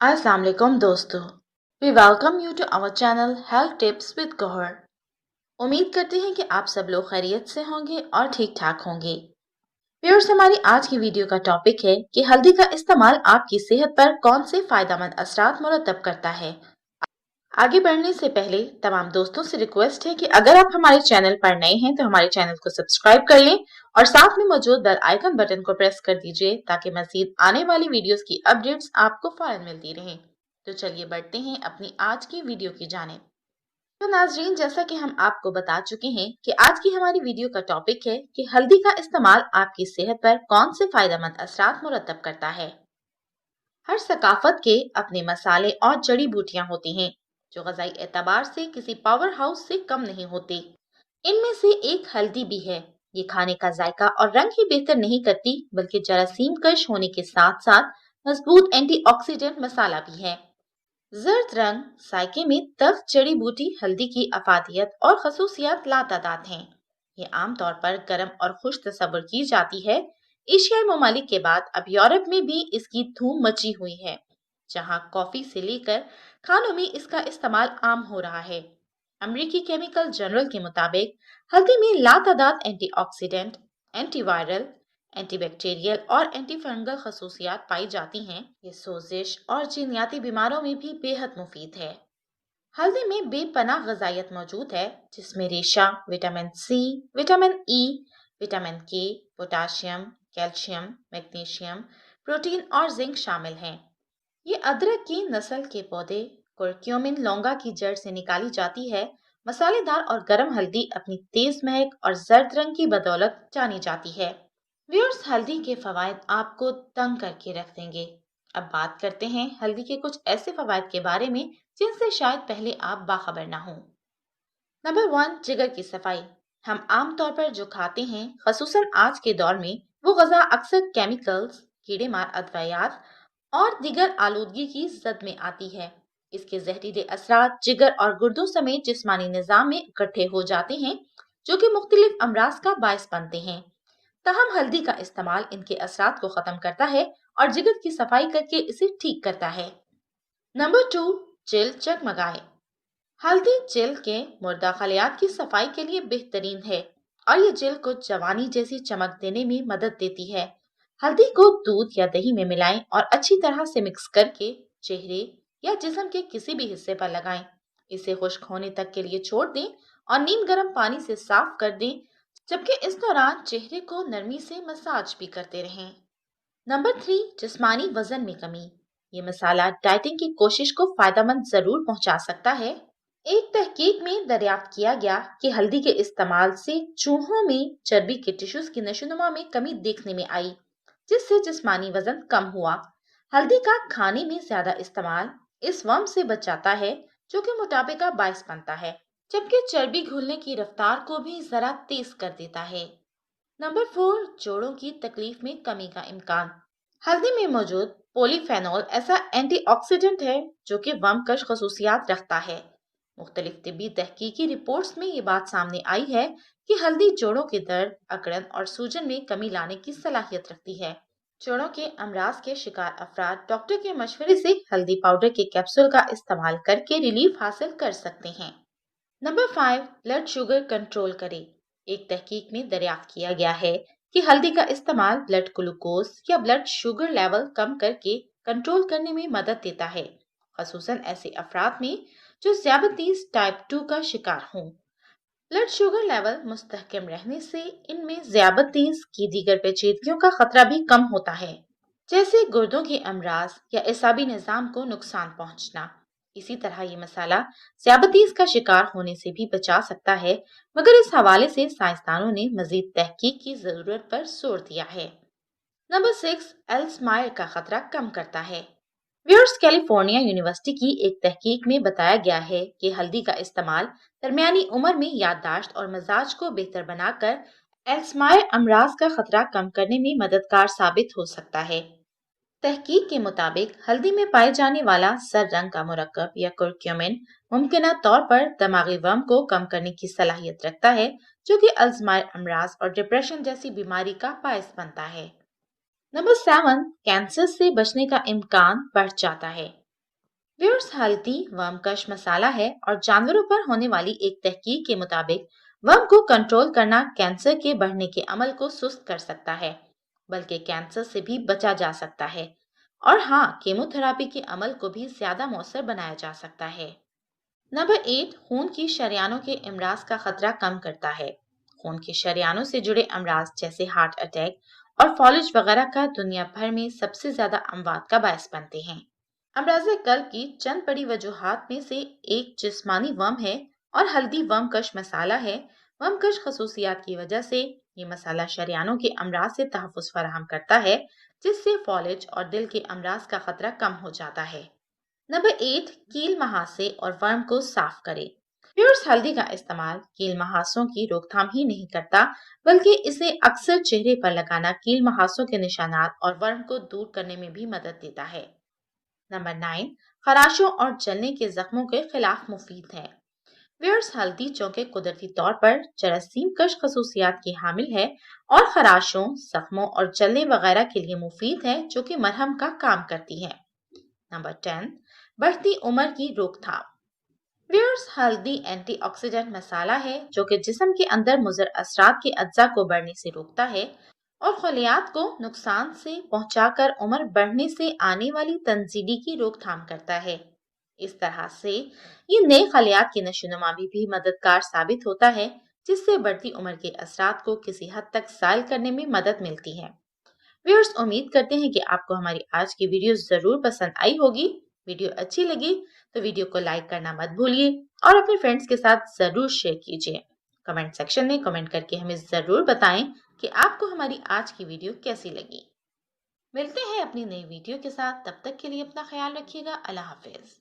अस्सलाम वालेकुम दोस्तों, we welcome you to our channel health tips with Gauhar. उम्मीद करते हैं कि आप सब लोग खैरियत से होंगे और ठीक ठाक होंगे। व्यूअर्स, हमारी आज की वीडियो का टॉपिक है कि हल्दी का इस्तेमाल आपकी सेहत पर कौन से फायदेमंद असरात मुरतब करता है। आगे बढ़ने से पहले तमाम दोस्तों से रिक्वेस्ट है कि अगर आप हमारे चैनल पर नए हैं तो हमारे चैनल को सब्सक्राइब कर लें और साथ में मौजूद बेल आइकन बटन को प्रेस कर दीजिए ताकि मजीद आने वाली वीडियोस की अपडेट्स आपको फौरन मिलती रहें। तो चलिए बढ़ते हैं अपनी आज की वीडियो की जानिब। तो नाजरीन, जैसा कि हम आपको बता चुके हैं कि आज की हमारी वीडियो का टॉपिक है कि हल्दी का इस्तेमाल आपकी सेहत पर कौन से फायदेमंद असरात मुरतब करता है। हर सकाफत के अपने मसाले और जड़ी बूटियां होती हैं जो गजाई एतबार से किसी पावर हाउस से कम नहीं होते। इनमें से एक हल्दी भी है। ये खाने का जायका और रंग ही बेहतर नहीं करती बल्कि जरासीम कश होने के साथ साथ मजबूत एंटीऑक्सीडेंट मसाला भी है। जर्द रंग सायके में तख्त जड़ी बूटी हल्दी की अफादियत और खसूसियात लातादाद हैं। ये आमतौर पर गर्म और खुश तस्वुर की जाती है। एशियाई ममालिक के बाद अब यूरोप में भी इसकी धूम मची हुई है, जहां कॉफी से लेकर खानों में इसका इस्तेमाल आम हो रहा है। अमेरिकी केमिकल जर्नल के मुताबिक हल्दी में लातादाद एंटीऑक्सीडेंट, एंटीवायरल, एंटीबैक्टीरियल और एंटीफंगल खसूसियात पाई जाती हैं। ये सोजिश और जीनियाती बीमारों में भी बेहद मुफीद है। हल्दी में बेपनाह ग़िज़ाइयत मौजूद है जिसमें रेशा, vitamin C, vitamin E, vitamin K, potassium, calcium, magnesium, protein और जिंक शामिल हैं। ये अदरक की नस्ल के पौधे कुरक्यूमिन लौंगा की जड़ से निकाली जाती है। मसालेदार और गर्म हल्दी अपनी तेज महक और जर्द रंग की बदौलत जानी जाती है। व्यूअर्स, हल्दी के फवायद आपको तंग करके रख देंगे। अब बात करते हैं हल्दी के कुछ ऐसे फवायद के बारे में जिनसे शायद पहले आप बाखबर ना हो। नंबर 1, जिगर की सफाई। हम आमतौर पर जो खाते हैं, खसूसन आज के दौर में, वो गजा अक्सर केमिकल्स, कीड़े मार अद्वियात और दीगर आलूदगी की जद में आती है। इसके जहरीले असरात जिगर और गुर्दों समेत जिस्मानी निजाम में इकट्ठे हो जाते हैं, जो कि मुख्तलिफ अमराज का बायस बनते हैं। तहम हल्दी का इस्तेमाल इनके असरात को खत्म करता है और जिगर की सफाई करके इसे ठीक करता है। नंबर 2, जिल्द चकमगाए। हल्दी जिल्द के मुर्दा खलियात की सफाई के लिए बेहतरीन है और ये जिल्द को जवानी जैसी चमक देने में मदद देती है। हल्दी को दूध या दही में मिलाएं और अच्छी तरह से मिक्स करके चेहरे या जिस्म के किसी भी हिस्से पर लगाएं। इसे खुश्क होने तक के लिए छोड़ दें और नीम गर्म पानी से साफ कर दें, जबकि इस दौरान चेहरे को नरमी से मसाज भी करते रहें। नंबर 3, जिस्मानी वजन में कमी। ये मसाला डाइटिंग की कोशिश को फायदेमंद जरूर पहुंचा सकता है। एक तहकीक में दरियाफ्त किया गया कि हल्दी के इस्तेमाल से चूहों में चर्बी के टिश्यूज की नशोनुमा में कमी देखने में आई, जिससे जिस्मानी वजन कम हुआ। हल्दी का खाने में ज्यादा इस्तेमाल इस वम से बचाता है जो कि मोटापे का बायस बनता है, जबकि चर्बी घुलने की रफ्तार को भी जरा तेज कर देता है। नंबर 4, जोड़ों की तकलीफ में कमी का इम्कान। हल्दी में मौजूद पॉलीफेनॉल ऐसा एंटीऑक्सीडेंट है जो कि वमकश खसूसियात रखता है। मुख्तलिफ तिब्बी तहकीकी रिपोर्ट्स में ये बात सामने आई है कि हल्दी जोड़ों के दर्द, अकड़न और सूजन में कमी लाने की सलाहियत रखती है। जोड़ों के अमराज के शिकार अफराद डॉक्टर के मशवरे से हल्दी पाउडर के कैप्सूल का इस्तेमाल करके रिलीफ हासिल कर सकते हैं। नंबर 5, ब्लड शुगर कंट्रोल करे। एक तहकीक में दरियाफ्त किया गया है कि हल्दी का इस्तेमाल ब्लड ग्लूकोज या ब्लड शुगर लेवल कम करके कंट्रोल करने में मदद देता है, खसूसन ऐसे अफराद में जो ज़ियादतीस टाइप 2 का शिकार हों। ब्लड शुगर लेवल मुस्तहकम रहने से इनमें ज़ियादतीस की दीगर पेचीदगियों का खतरा भी कम होता है, जैसे गुर्दों के अमराज या एसाबी निज़ाम को नुकसान पहुंचना। इसी तरह ये मसाला ज़ियादतीस का शिकार होने से भी बचा सकता है, मगर इस हवाले से साइंसदानों ने मजीद तहकीक की जरूरत पर जोर दिया है। नंबर 6, अल्जाइमर का खतरा कम करता है। व्यूअर्स, कैलिफोर्निया यूनिवर्सिटी की एक तहकीक में बताया गया है कि हल्दी का इस्तेमाल दरमियानी उम्र में याददाश्त और मिजाज को बेहतर बनाकर अल्जाइमर अमराज का खतरा कम करने में मददगार साबित हो सकता है। तहकीक के मुताबिक हल्दी में पाए जाने वाला सर रंग का मुरक्कब या कुरक्यूमिन मुमकिना तौर पर दिमागी वहम को कम करने की सलाहियत रखता है, जो कि अल्जाइमर अमराज और डिप्रेशन जैसी बीमारी का बायस बनता है। नंबर 7, कैंसर से बचने का इम्कान बढ़ जाता है। व्यूअर्स, हल्दी वर्मकश मसाला है और जानवरों पर होने वाली एक तहकीक के मुताबिक वर्म को कंट्रोल करना कैंसर के बढ़ने के अमल को सुस्त कर सकता है, बल्कि कैंसर से भी बचा जा सकता है। और हाँ, केमोथेरेपी के अमल को भी ज्यादा मौसर बनाया जा सकता है। नंबर 8, खून की शरेयानों के अमराज का खतरा कम करता है। खून की शरेयानों से जुड़े अमराज जैसे हार्ट अटैक और फॉलिज वगैरह का दुनिया भर में सबसे ज्यादा अमवात का बायस बनते हैं। अमराज कल्ब की चंद बड़ी वजूहात में से एक जिस्मानी वर्म है और हल्दी वर्मकश मसाला है। वर्मकश खसूसियात की वजह से ये मसाला शरेयानों के अमराज से तहफ़्फ़ुज़ फराहम करता है, जिससे फॉलिज और दिल के अमराज का खतरा कम हो जाता है। नंबर 8, कील महासे और वर्म को साफ करें। प्योर्स हल्दी का इस्तेमाल कील महासों की रोकथाम ही नहीं करता, बल्कि इसे अक्सर चेहरे पर लगाना कील महासों के निशानात और वर्म को दूर करने में भी मदद देता है। नंबर 9, खराशों और जलने के जख्मों के खिलाफ मुफीद है। व्यूअर्स, हल्दी चूंकि कुदरती तौर पर जरासीम कश खसूसियात की हामिल है और खराशों, जख्मों और जलने वगैरह के लिए मुफीद है, जो कि मरहम का काम करती है। नंबर 10, बढ़ती उम्र की रोकथाम। व्यूअर्स, हल्दी एंटीऑक्सीडेंट मसाला है जो कि जिस्म के अंदर मुज़र असरात के अज्जा को बढ़ने से रोकता है और खलियात को नुकसान से पहुंचाकर उम्र बढ़ने से आने वाली तंजीदी की रोकथाम करता है। इस तरह से ये नए खलियात की नशोनुमा में भी मददगार साबित होता है, जिससे बढ़ती उम्र के असरात को किसी हद तक ज़ाइल करने में मदद मिलती है। व्यूअर्स, उम्मीद करते हैं कि आपको हमारी आज की वीडियो जरूर पसंद आई होगी। वीडियो अच्छी लगी तो वीडियो को लाइक करना मत भूलिए और अपने फ्रेंड्स के साथ जरूर शेयर कीजिए। कमेंट सेक्शन में कमेंट करके हमें जरूर बताएं कि आपको हमारी आज की वीडियो कैसी लगी। मिलते हैं अपनी नई वीडियो के साथ, तब तक के लिए अपना ख्याल रखिएगा। अल्लाह हाफिज।